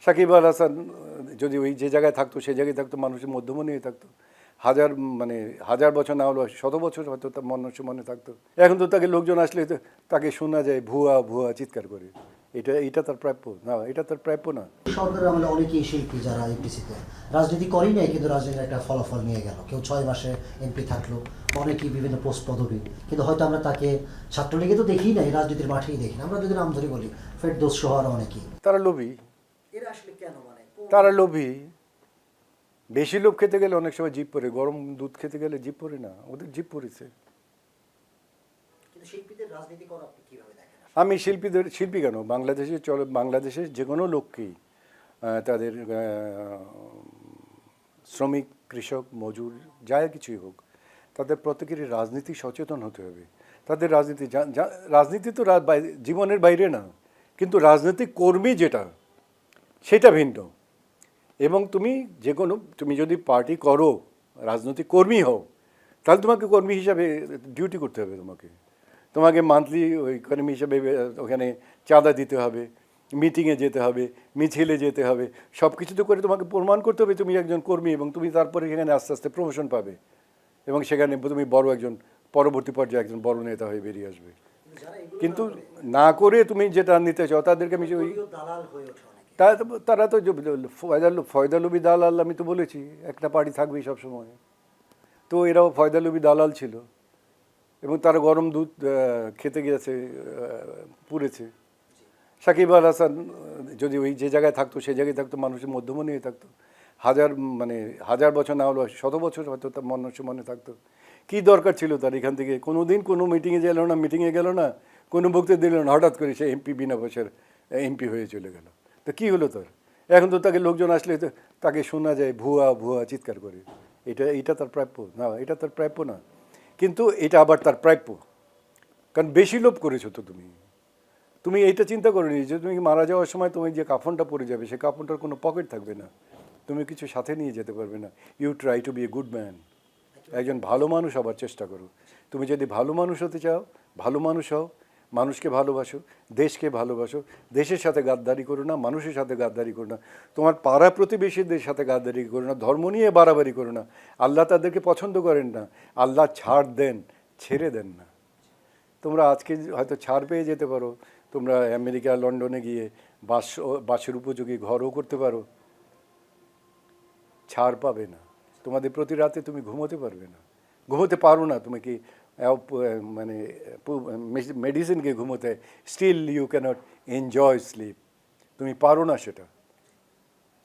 সাকিব আল হাসান যদি ওই যে জায়গায় থাকতো সেই জায়গায় থাকতো মানুষের মধ্যমণি হয়ে থাকতো, হাজার বছর না হলো 100 বছর হয়তো তার মানুষের মনে থাকতো। এখন তো তাকে লোকজন আসলে তো তাকে শোনা যায় ভুয়া ভুয়া চিৎকার করে। এটা তার প্রাপ্য না, এটা তার প্রাপ্য না। সরকারের আমলে অনেকেই শিল্পী যারা এমপিসিতে রাজনীতি করেই নাই, কিন্তু রাজনীতির একটা ফলাফল নিয়ে গেল। কেউ 6 মাসে এমপি থাকলো, অনেকেই বিভিন্ন পোস্ট পদবী, কিন্তু হয়তো আমরা তাকে ছাত্রলীগে তো দেখি নাই, রাজনীতির মাঠেই দেখি না। আমরা যদি নাম ধরে বলি ফেরদৌস সহ আরো অনেকেই। তারা লোভী, এরা আসলে কেন মানে তারা লোভী। বেশি লোভ খেতে গেলে অনেক সময় জিভ পড়ে, গরম দুধ খেতে গেলে জিভ পড়ে না, ওদের জিভ পড়েছে। কিন্তু শিল্পীদের রাজনীতি করা আপনি কিভাবে দেখেন? আমি শিল্পী কেন, বাংলাদেশের যে কোনো লোককেই তাদের শ্রমিক, কৃষক, মজুর, যাই কিছুই হোক, তাদের প্রত্যেকেরই রাজনীতি সচেতন হতে হবে। তাদের রাজনীতি তো জীবনের বাইরে না, কিন্তু রাজনৈতিক কর্মী যেটা, সেটা ভিন্ন। এবং তুমি যদি পার্টি করো, রাজনৈতিক কর্মী হও, তাহলে তোমাকে কর্মী হিসাবে ডিউটি করতে হবে। তোমাকে মান্থলি ওই কর্মী হিসাবে ওখানে চাঁদা দিতে হবে, মিটিংয়ে যেতে হবে, মিছিলে যেতে হবে, সব কিছু তো করে তোমাকে প্রমাণ করতে হবে তুমি একজন কর্মী, এবং তুমি তারপরে এখানে আস্তে আস্তে প্রমোশন পাবে, এবং সেখানে তুমি পরবর্তী পর্যায়ে একজন বড় নেতা হয়ে বেরিয়ে আসবে। কিন্তু না করে তুমি যেটা নিতে চাও তাদেরকে আমি ওই দালাল হয়ে ওঠে অনেকে। তারা তো ফয়দালুবি দালাল, আমি তো বলেছি একটা পার্টি থাকবেই সবসময়। তো এরাও ফয়দালুবি দালাল ছিল, এবং তারা গরম দুধ খেতে গিয়েছে, পুড়েছে। সাকিব আল হাসান যদি ওই যে জায়গায় থাকতো সেই জায়গায় থাকতো মানুষের মধ্যমণি হয়ে থাকতো, হাজার বছর না হলো 100 বছর হয়তো তার মানুষের মনে থাকতো। কী দরকার ছিল তার এখান থেকে? কোনো দিন কোনো মিটিংয়ে গেল না, কোনো বক্তৃতা দিল না, হঠাৎ করে সে এমপি বিনা পয়সার এমপি হয়ে চলে গেল। তো কী হলো তার? এখন তো তাকে লোকজন আসলে তো তাকে শোনা যায় ভুয়া ভুয়া চিৎকার করে। এটা তার প্রাপ্য না, এটা তার প্রাপ্য না। কিন্তু এটা আবার তার প্রাপ্য, কারণ বেশি লোভ করেছো তো তুমি এইটা চিন্তা করোনি যে তুমি মারা যাওয়ার সময় তুমি যে কাফনটা পরে যাবে, সে কাফনটার কোনো পকেট থাকবে না, তুমি কিছু সাথে নিয়ে যেতে পারবে না। You try to be a good man, একজন ভালো মানুষ হবার চেষ্টা করো। তুমি যদি ভালো মানুষ হতে চাও, ভালো মানুষ হও, মানুষকে ভালোবাসো, দেশকে ভালোবাসো, দেশের সাথে গাদ্দারি করো না, মানুষের সাথে গাদ্দারি করো না, তোমার পাড়া প্রতিবেশীদের সাথে গাদ্দারি করো না, ধর্ম নিয়ে বাড়াবাড়ি করো না। আল্লাহ তাদেরকে পছন্দ করেন না, আল্লাহ ছাড় দেন, ছেড়ে দেন না। তোমরা আজকে হয়তো ছাড় পেয়ে যেতে পারো, তোমরা আমেরিকা লন্ডনে গিয়ে বাসের উপযোগী ঘরও করতে পারো, ছাড় পাবে না। তোমাদের প্রতি রাতে তুমি ঘুমোতে পারবে না, ঘুমোতে পারো না। তুমি কি মানে মেডিসিনকে ঘুমোতে, still you can't enjoy sleep, তুমি পারো না সেটা।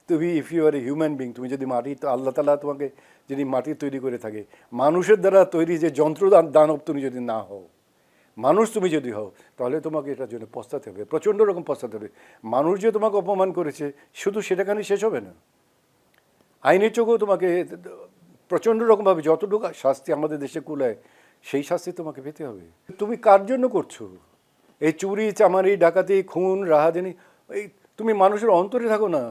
তুমি if you are a human being, তুমি যদি তো আল্লাহ তাআলা তোমাকে যদি মাটি তৈরি করে থাকে, মানুষের দ্বারা তৈরি যে যন্ত্র দানব তুমি যদি না হও, মানুষ তুমি যদি হও, তাহলে তোমাকে এটার জন্য পস্তাতে হবে, প্রচণ্ড রকম পস্তাতে হবে। মানুষ যে তোমাকে অপমান করেছে শুধু সেটাখানে শেষ হবে না, আইনের চোখেও তোমাকে প্রচণ্ড রকমভাবে যতটুকু শাস্তি আমাদের দেশে কুলায় সেই শাস্তি তোমাকে পেতে হবে। তুমি কার জন্য করছো এই চুরি, চামারি, ডাকাতি, খুন, রাহাজানি? তুমি মানুষের অন্তরে থাকো না।